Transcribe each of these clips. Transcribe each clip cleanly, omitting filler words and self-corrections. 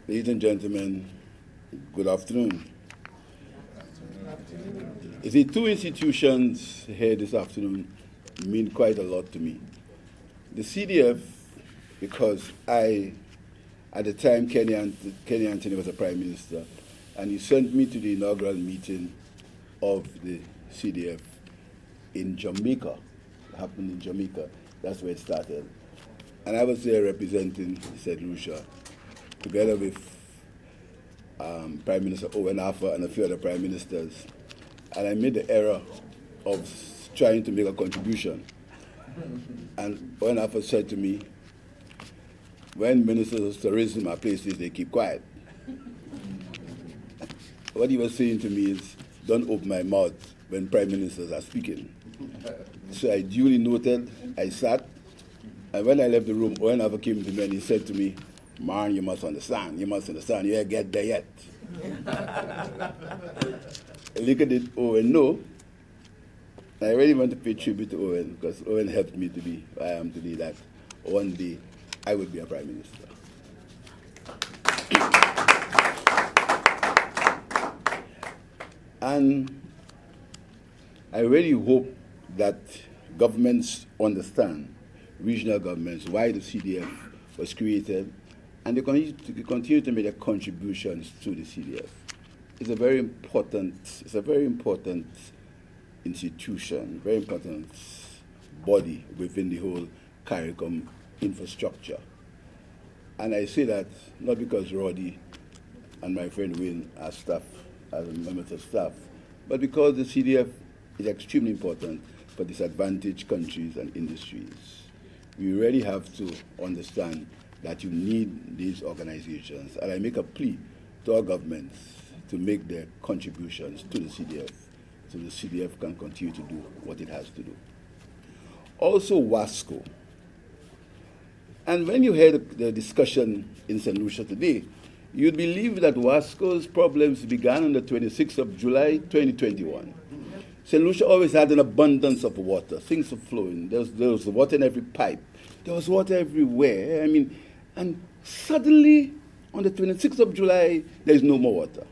Ladies and gentlemen, good afternoon. You see, two institutions here this afternoon mean quite a lot to me. The CDF, because at the time, Kenny Anthony was the Prime Minister, and he sent me to the inaugural meeting of the CDF in Jamaica. It happened in Jamaica. That's where it started. And I was there representing St. Lucia, together with Prime Minister Owen Arthur and a few other Prime Ministers. And I made the error of trying to make a contribution. And Owen Arthur said to me, when ministers of tourism are places, they keep quiet. What he was saying to me is, don't open my mouth when prime ministers are speaking. So I duly noted, I sat, and when I left the room, Owen Arthur came to me and he said to me, man, you must understand, you ain't get there yet. Look at it, Owen, no. I really want to pay tribute to Owen, because Owen helped me to be where I am today, that one day I would be a prime minister. And I really hope that governments understand, regional governments, why the CDF was created, and they continue to make their contributions to the CDF. It's a very important institution, very important body within the whole CARICOM infrastructure. And I say that not because Roddy and my friend Wayne are staff, as members of staff, but because the CDF is extremely important for disadvantaged countries and industries. We really have to understand that you need these organizations. And I make a plea to our governments to make their contributions to the CDF so the CDF can continue to do what it has to do. Also, WASCO. And when you hear the discussion in St. Lucia today, you'd believe that WASCO's problems began on the 26th of July, 2021. St. Lucia always had an abundance of water. Things were flowing. There was water in every pipe. There was water everywhere. And suddenly, on the 26th of July, there's no more water.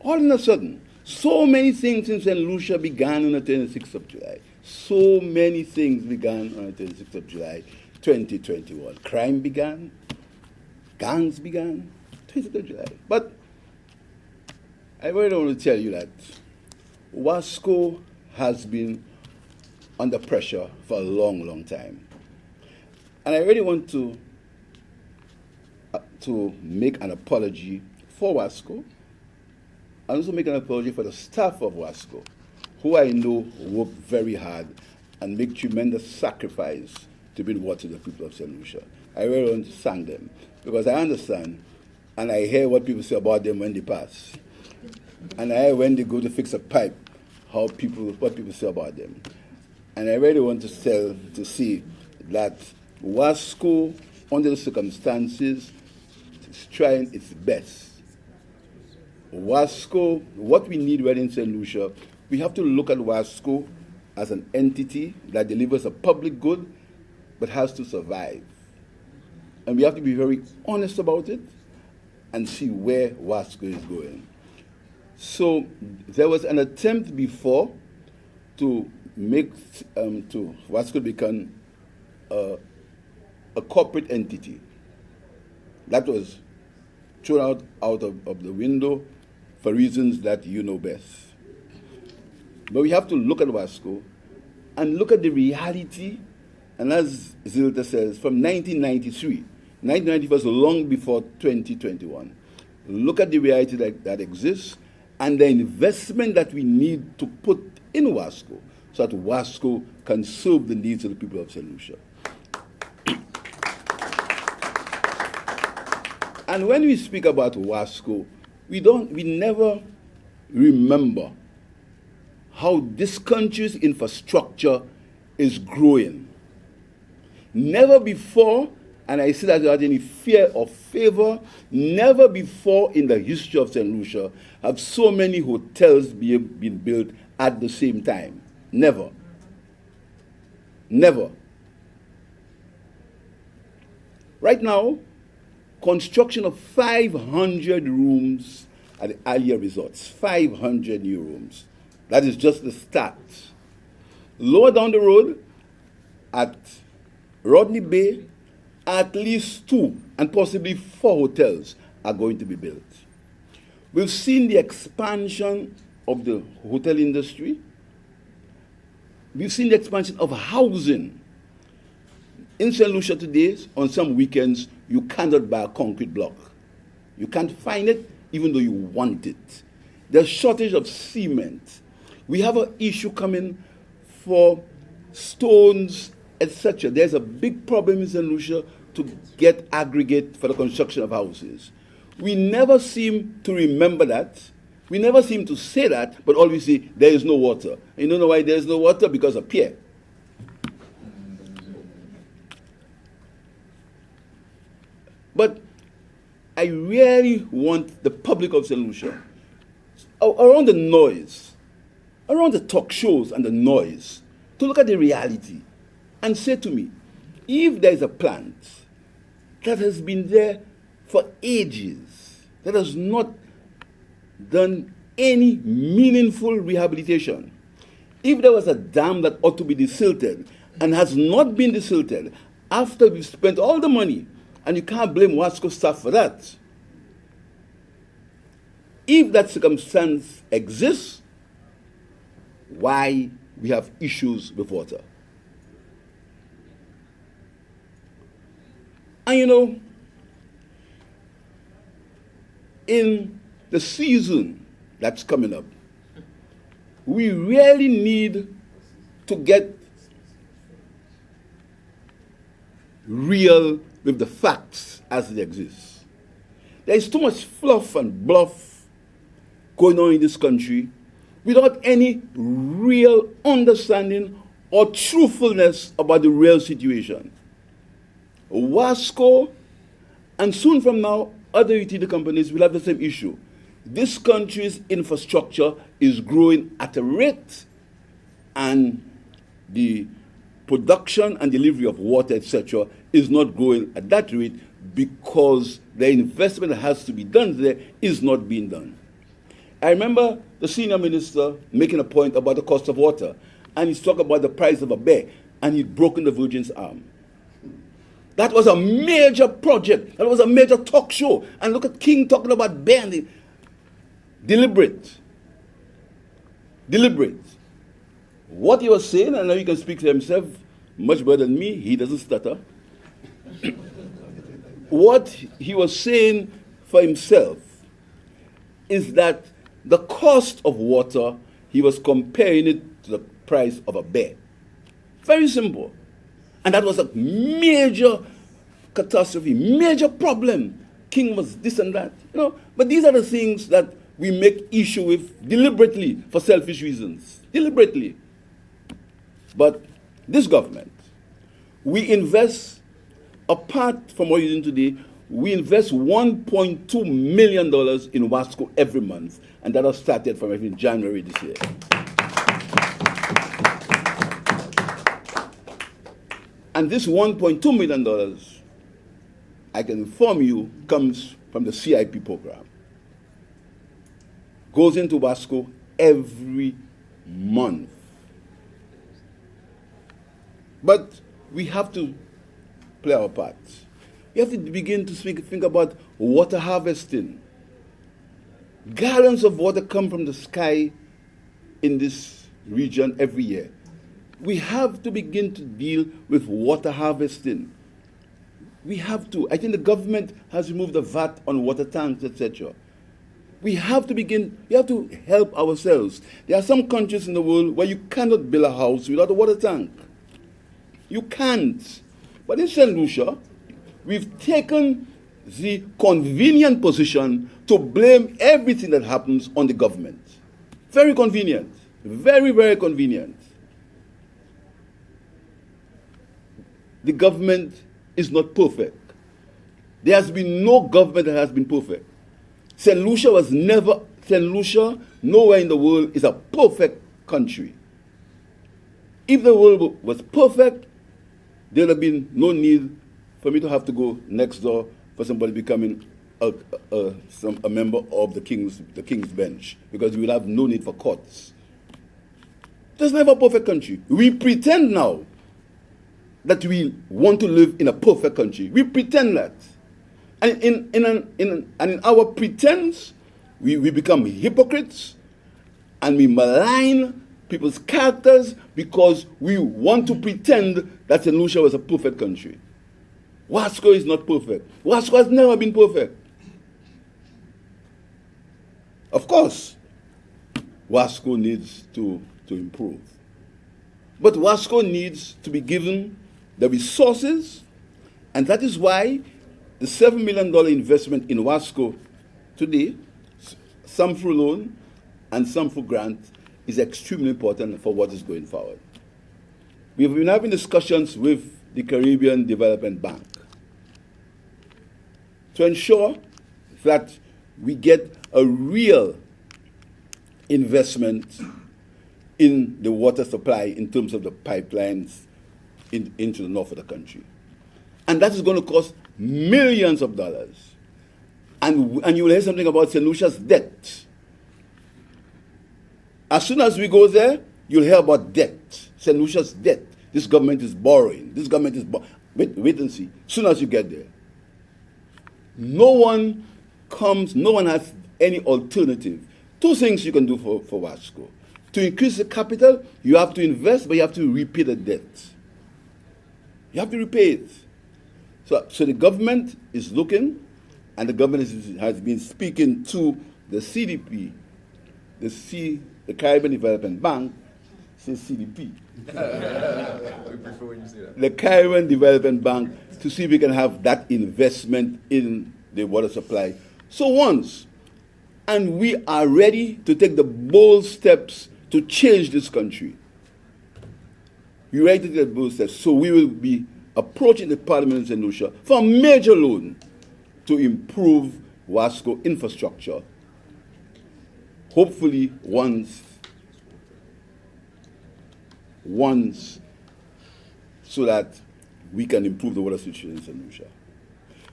All in a sudden, so many things in St. Lucia began on the 26th of July. So many things began on the 26th of July, 2021. Crime began, gangs began, 26th of July. But I really want to tell you that WASCO has been under pressure for a long, long time. And I really want to make an apology for WASCO, and also make an apology for the staff of WASCO, who I know work very hard and make tremendous sacrifice to bring water to the people of St. Lucia. I really want to thank them, because I understand, and I hear what people say about them when they pass. And I hear when they go to fix a pipe, what people say about them. And I really want to see that WASCO, under the circumstances, is trying its best. WASCO, what we need right in St. Lucia, we have to look at WASCO as an entity that delivers a public good but has to survive. And we have to be very honest about it and see where WASCO is going. So there was an attempt before to make WASCO become a corporate entity. That was thrown out of the window for reasons that you know best. But we have to look at WASCO and look at the reality, and as Zilda says, from 1993. 1990 was long before 2021. Look at the reality that exists and the investment that we need to put in WASCO so that WASCO can serve the needs of the people of St. Lucia. And when we speak about WASCO, we never remember how this country's infrastructure is growing. Never before, and I say that without any fear or favor, never before in the history of St. Lucia have so many hotels been built at the same time. Never. Never. Right now, construction of 500 rooms at the Alia Resorts. 500 new rooms. That is just the start. Lower down the road, at Rodney Bay, at least 2 and possibly 4 hotels are going to be built. We've seen the expansion of the hotel industry. We've seen the expansion of housing. In St. Lucia today, on some weekends, you cannot buy a concrete block. You can't find it even though you want it. There's shortage of cement. We have an issue coming for stones, etc. There's a big problem in St. Lucia to get aggregate for the construction of houses. We never seem to remember that. We never seem to say that, but always say there is no water. And you don't know why there is no water? Because of Pierre. But I really want the public of St. Lucia, around the noise, around the talk shows and the noise, to look at the reality and say to me, if there is a plant that has been there for ages, that has not done any meaningful rehabilitation, if there was a dam that ought to be desilted and has not been desilted after we've spent all the money, and you can't blame WASCO staff for that. If that circumstance exists, why we have issues with water? And you know, in the season that's coming up, we really need to get real with the facts as they exist. There is too much fluff and bluff going on in this country without any real understanding or truthfulness about the real situation. WASCO, and soon from now, other utility companies will have the same issue. This country's infrastructure is growing at a rate, and the production and delivery of water, etc., is not growing at that rate because the investment that has to be done there is not being done. I remember the senior minister making a point about the cost of water, and he's talking about the price of a bear, and he'd broken the Virgin's arm. That was a major project. That was a major talk show. And look at King talking about bear. Deliberate. What he was saying, and now he can speak to himself much better than me, he doesn't stutter. What he was saying for himself is that the cost of water, he was comparing it to the price of a bear. Very simple. And that was a major catastrophe, major problem. King was this and that. You know, but these are the things that we make issue with deliberately for selfish reasons. Deliberately. But this government, we invest, apart from what you're doing today, we invest $1.2 million in WASCO every month, and that has started from I think January this year. And this $1.2 million, I can inform you, comes from the CIP program. Goes into WASCO every month. But we have to play our part. You have to begin to think about water harvesting. Gallons of water come from the sky in this region every year. We have to begin to deal with water harvesting. We have to. I think the government has removed the VAT on water tanks, etc. We have to help ourselves. There are some countries in the world where you cannot build a house without a water tank. You can't. But in St. Lucia, we've taken the convenient position to blame everything that happens on the government. Very convenient. Very, very convenient. The government is not perfect. There has been no government that has been perfect. St. Lucia, nowhere in the world is a perfect country. If the world was perfect, there would have been no need for me to have to go next door for somebody becoming a member of the king's bench, because we will have no need for courts. There's never a perfect country. We pretend now that we want to live in a perfect country. We pretend that. And in our pretense, we become hypocrites, and we malign people's characters because we want to pretend that St. Lucia was a perfect country. WASCO is not perfect. WASCO has never been perfect. Of course, WASCO needs to improve. But WASCO needs to be given the resources, and that is why the $7 million investment in WASCO today, some through loan and some through grant, is extremely important for what is going forward. We have been having discussions with the Caribbean Development Bank to ensure that we get a real investment in the water supply in terms of the pipelines into the north of the country. And that is going to cost millions of dollars. And you will hear something about St. Lucia's debt. As soon as we go there, you'll hear about debt. St. Lucia's debt. This government is borrowing. This government is wait and see. As soon as you get there. No one has any alternative. Two things you can do for WASCO. To increase the capital, you have to invest, but you have to repay the debt. You have to repay it. So the government is looking, and the government has been speaking to the CDP, the Caribbean Development Bank, says CDP. We prefer when you say that. The Caribbean Development Bank, to see if we can have that investment in the water supply. So once, and we are ready to take the bold steps to change this country. We're ready to take the bold steps. So we will be approaching the Parliament in St. Lucia for a major loan to improve WASCO infrastructure. Hopefully once, so that we can improve the water situation in St. Lucia.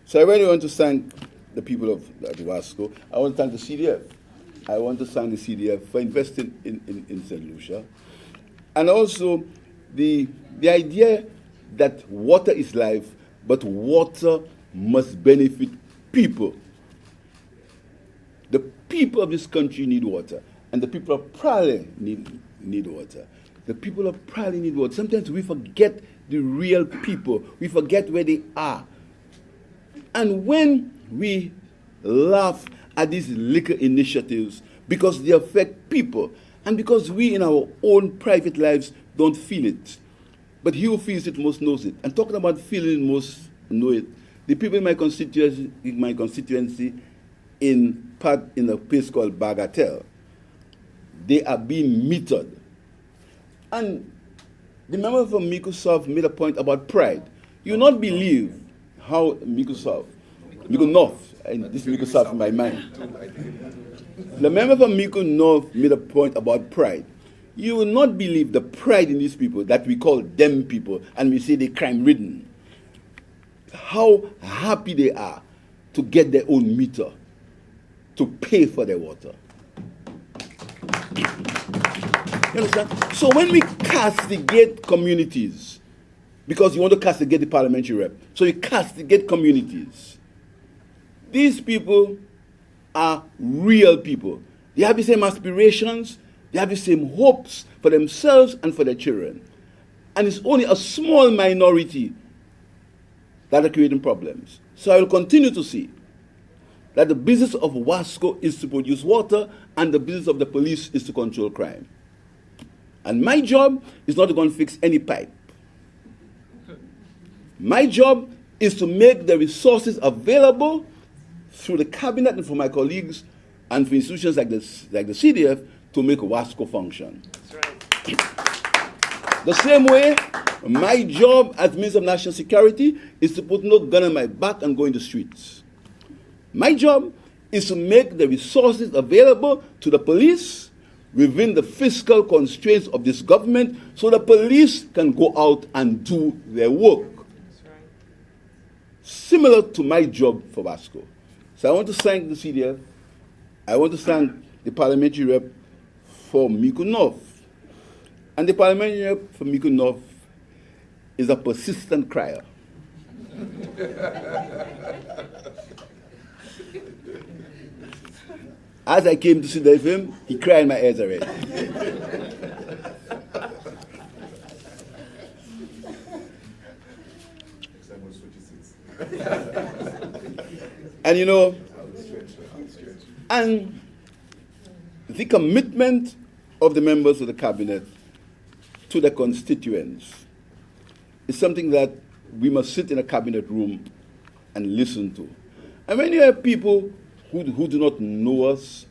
So I really want to thank the people of WASCO. I want to thank the CDF. I want to thank the CDF for investing in St. Lucia. And also the idea that water is life, but water must benefit people. The people of this country need water, and the people of Prague need water. The people of Prague need water. Sometimes we forget the real people. We forget where they are. And when we laugh at these little initiatives because they affect people, and because we in our own private lives don't feel it, but he who feels it most knows it. And talking about feeling most know it, the people in my constituency in a place called Bagatelle, they are being metered. And the member from Microsoft made a point about pride. You will not believe how Microsoft North, this Microsoft in my mind. The member from Miko North made a point about pride. You will not believe the pride in these people that we call them people, and we say they're crime-ridden. How happy they are to get their own meter, to pay for their water. You understand? So when we castigate communities, because you want to castigate the parliamentary rep, so you castigate communities, these people are real people. They have the same aspirations, they have the same hopes for themselves and for their children. And it's only a small minority that are creating problems. So I will continue to see that the business of WASCO is to produce water, and the business of the police is to control crime. And my job is not to go and fix any pipe. My job is to make the resources available through the cabinet and for my colleagues and for institutions like the CDF to make WASCO function. That's right. The same way, my job as Minister of National Security is to put no gun on my back and go in the streets. My job is to make the resources available to the police within the fiscal constraints of this government so the police can go out and do their work. That's right. similar to my job for WASCO. So I want to thank the CDF. I want to thank the parliamentary rep for Mico North. And the parliamentary rep for Mico North is a persistent crier. As I came to sit there with him, he cried in my ears already. And you know, and the commitment of the members of the cabinet to the constituents is something that we must sit in a cabinet room and listen to. And when you have people who do not know us,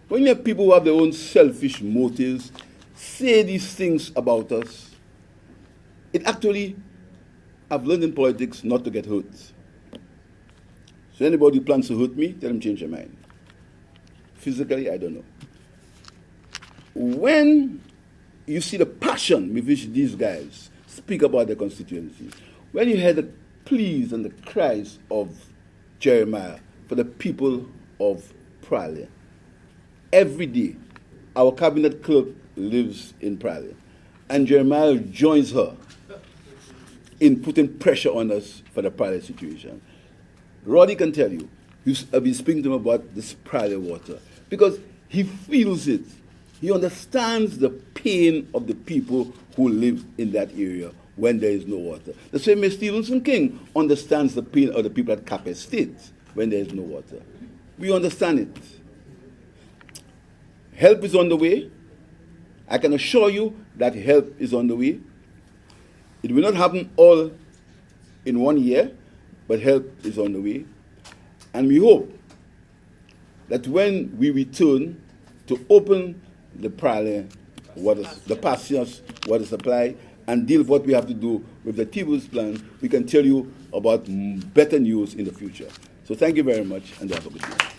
when you have people who have their own selfish motives, say these things about us, it actually, I've learned in politics not to get hurt. So anybody who plans to hurt me, tell them change their mind. Physically, I don't know. When you see the passion with which these guys speak about their constituencies, when you hear the pleas and the cries of Jeremiah for the people of Pralia, every day our cabinet clerk lives in Pralia, and Jeremiah joins her in putting pressure on us for the Pralia situation. Roddy can tell you, I've been speaking to him about this Pralia water, because he feels it. He understands the pain of the people who live in that area when there is no water. The same way Stevenson King understands the pain of the people at Cap Estate when there is no water. We understand it. Help is on the way. I can assure you that help is on the way. It will not happen all in 1 year, but help is on the way. And we hope that when we return to open the Pralia water, the Pasias water supply, and deal with what we have to do with the T-Bus plan, we can tell you about better news in the future. So thank you very much, and have a good day.